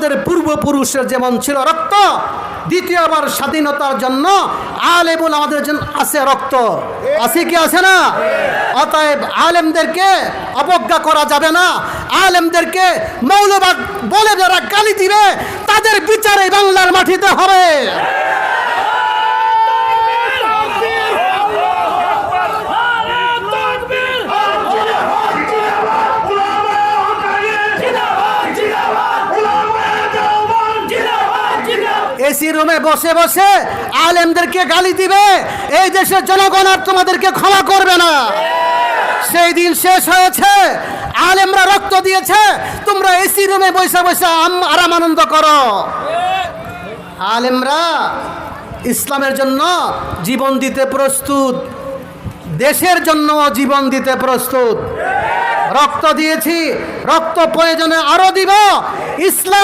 আমাদের পূর্বপুরুষের যেমন ছিল রক্ত, দ্বিতীয়বার স্বাধীনতার জন্য আলেমুল আমাদের জন্য আছে রক্ত, আছে কি আছে না? অতএব আলেমদেরকে অবজ্ঞা করা যাবে না। আলেমদেরকে মৌলবাদ বলে যারা গালি দিবে তাদের বিচারে বাংলার মাটিতে হবে। এসি রুমে বসে বসে আলেমদেরকে গালি দিবে, এই দেশের জনগণ আর তোমাদেরকে ক্ষমা করবে না। সেই দিন শেষ হয়েছে। আলেমরা রক্ত দিয়েছে, তোমরা এসি রুমে বসে বসে আরাম আনন্দ করো। আলেমরা ইসলামের জন্য জীবন দিতে প্রস্তুত, দেশের জন্য জীবন দিতে প্রস্তুত। রক্ত দিয়েছি, রক্ত প্রয়োজনে আরো দিব। ইসলাম